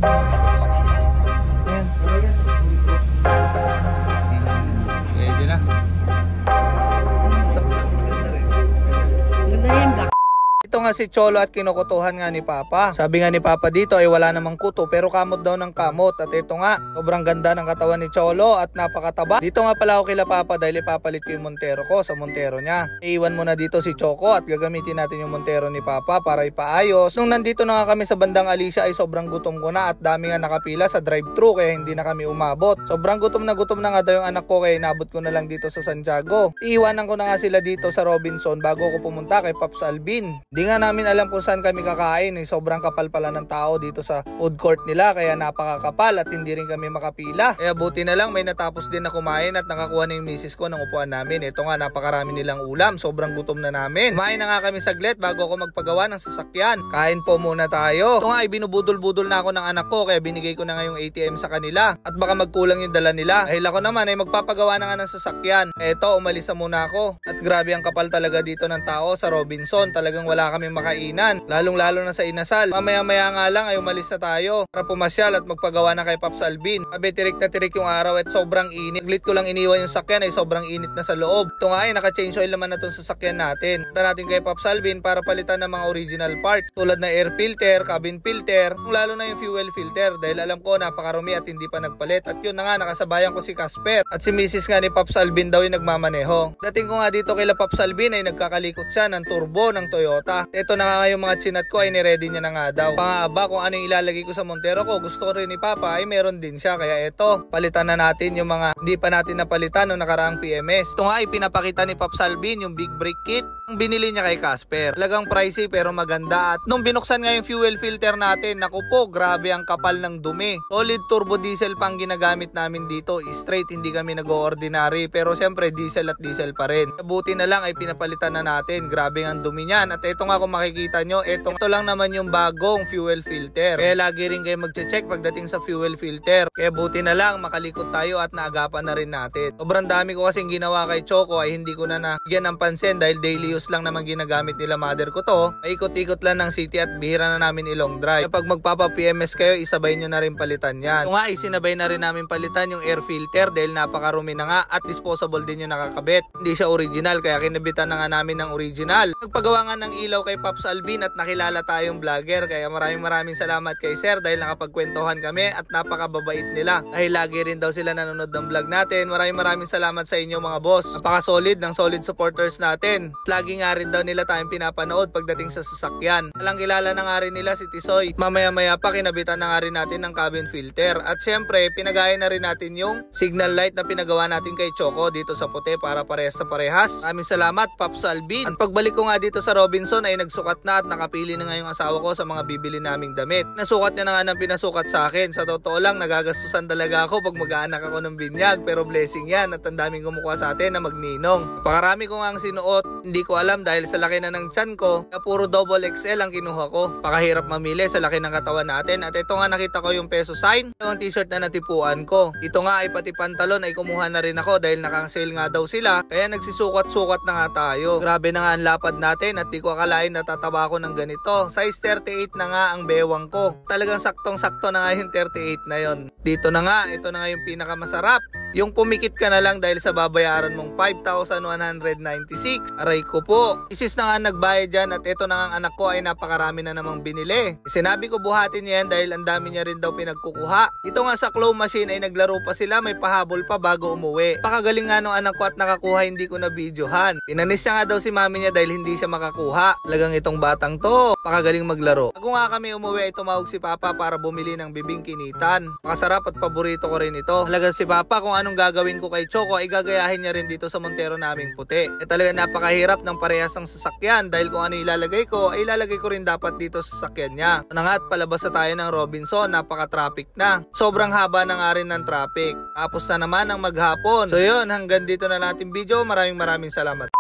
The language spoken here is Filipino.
Ayan. Pwede na. Ganda yan, black. Ito nga si Cholo at kinukutuhan nga ni Papa. Sabi nga ni Papa dito ay wala namang kuto pero kamot daw ng kamot. At ito nga, sobrang ganda ng katawan ni Cholo at napakataba. Dito nga pala ako kila Papa dahil ipapalit ko yung Montero ko sa Montero niya. Iiwan mo na dito si Choco at gagamitin natin yung Montero ni Papa para ipaayos. Nung nandito na nga kami sa bandang Alicia ay sobrang gutom ko na at dami nga nakapila sa drive-thru kaya hindi na kami umabot. Sobrang gutom na nga daw yung anak ko kaya inabot ko na lang dito sa Santiago. Iiwanan ko na nga sila dito sa Robinson bago ko pumunta kay Paps Alvin. Di nga namin alam kung saan kami kakain sobrang kapal pala ng tao dito sa food court nila kaya napakakapal at hindi rin kami makapila. Kaya buti na lang may natapos din na kumain at nakakuha na yung misis ko ng upuan namin. Ito nga napakarami nilang ulam, sobrang gutom na namin. Kumain na nga kami saglit bago ako magpagawa ng sasakyan. Kain po muna tayo. Ito nga ay binubudol-budol na ako ng anak ko kaya binigay ko na nga yung ATM sa kanila at baka magkulang yung dala nila. Dahil ako naman ay magpapagawa na nga ng sasakyan. Eto umalis na muna ako at grabe ang kapal talaga dito ng tao sa Robinson. Talagang wala kami makainan, lalong-lalo na sa inasal. Mamaya-maya nga lang ay umalis na tayo para pumasyal at magpagawa na kay Paps Alvin. Sabi tirik na tirik yung araw at sobrang init. Glit ko lang iniwan yung sakyan ay sobrang init na sa loob. Ito nga ay naka-change oil naman na itong sasakyan natin. Punta natin kay Paps Alvin para palitan ng mga original parts tulad na air filter, cabin filter, lalo na yung fuel filter dahil alam ko napakarumi at hindi pa nagpalit. At yun na nga nakasabayan ko si Casper at si Mrs. nga ni Paps Alvin daw yung nagmamaneho. Dating ko nga dito kay Paps Alvin ay nagkakalikot siya ng turbo ng Toyota. Ito na nga yung mga chinat ko ay niready niya na nga daw. Pangaba kung ano yung ilalagay ko sa Montero ko. Gusto ko rin ni Papa ay meron din siya. Kaya ito, palitan na natin yung mga hindi pa natin napalitan noong nakaraang PMS. Ito nga ay pinapakita ni Paps Alvin yung big brake kit. Ang binili niya kay Casper. Talagang pricey pero maganda. At nung binuksan nga yung fuel filter natin, naku po, grabe ang kapal ng dumi. Solid turbo diesel pang ginagamit namin dito. Straight, hindi kami nag-ordinary. Pero siyempre, diesel at diesel pa rin. Buti na lang ay pinapalitan na natin. Grabe ang dumi niyan. At ito nga kung makikita nyo, ito lang naman yung bagong fuel filter. Kaya lagi rin kayo magche-check pagdating sa fuel filter. Kaya buti na lang makalikot tayo at naagapan na rin natin. Sobrang dami ko kasing ginawa kay Choco ay hindi ko na nagyan ng pansin dahil daily use lang naman ginagamit nila mother ko to. Ikot-ikot lang ng city at bihira na namin ilong drive. Kapag magpapa-PMS kayo, isabay nyo na rin palitan yan. Kung nga, isinabay na rin namin palitan yung air filter dahil napakarumi na nga at disposable din yung nakakabit. Hindi siya original kaya kinabitan na nga namin ng original. Nagpagawa nga ng ilaw kay Paps Alvin at nakilala tayong vlogger kaya maraming salamat kay sir dahil nakapagkwentuhan kami at napakababait nila. Dahil lagi rin daw sila nanonood ng vlog natin. Maraming salamat sa inyo mga boss. Napaka-solid ng solid supporters natin. Lagi nga rin daw nila tayong pinapanood pagdating sa sasakyan. Alang kilala na nga rin nila si Tisoy. Mamaya-maya pa kinabitan na nga rin natin ng cabin filter. At syempre, pinagaya na rin natin yung signal light na pinagawa natin kay Choco dito sa puti para parehas sa parehas. Maraming salamat Paps Alvin. At pagbalik ko nga dito sa Robinson ay nagsukat na at nakapili na nga yung asawa ko sa mga bibili naming damit. Nasukat niya na nga ng pinasukat sa akin. Sa totoo lang, nagagastusan talaga ako pag mag-aanak ako ng binyag. Pero blessing yan at ang daming kumukuha sa atin na magninong. Pakarami ko nga ang sinuot. Hindi ko alam dahil sa laki na ng tiyan ko na puro double XL ang kinuha ko. Pakahirap mamili sa laki ng katawan natin. At ito nga nakita ko yung peso sign. Yung t-shirt na natipuan ko. Ito nga ay pati pantalon ay kumuha na rin ako dahil nakang-sale nga daw sila. Kaya nagsisukat-sukat na nga tayo. Grabe na nga ang lapad natin at di ko akalain na tataba ako ng ganito. Size 38 na nga ang bewang ko. Talagang saktong-sakto na nga yung 38 na yon. Dito na nga, ito na nga yung pinakamasarap. Yung pumikit ka na lang dahil sa babayaran mong 5,196. Aray ko po. Isis na nga nagbayad dyan at ito na nga ang anak ko ay napakarami na namang binili. Sinabi ko buhatin niya yan dahil ang dami niya rin daw pinagkukuha. Ito nga sa claw machine ay naglaro pa sila, may pahabol pa bago umuwi. Pakagaling nga nung anak ko at nakakuha, hindi ko na videohan. Pinanis niya nga daw si mami niya dahil hindi siya makakuha. Talagang itong batang to, pakagaling maglaro. Bago nga kami umuwi ay tumawag si Papa para bumili ng bibing kinitan. Makasarap at paborito ko rin ito. Talagang si Papa kung anong gagawin ko kay Choco ay gagayahin niya rin dito sa Montero naming puti. Talaga napakahirap ng parehas ang sasakyan dahil kung ano ilalagay ko ay ilalagay ko rin dapat dito sa sasakyan niya. Na nga at palabas na tayo ng Robinson, napaka-traffic na. Sobrang haba na nga rin ng traffic. Tapos na naman ang maghapon. So yun, hanggang dito na natin video. Maraming salamat.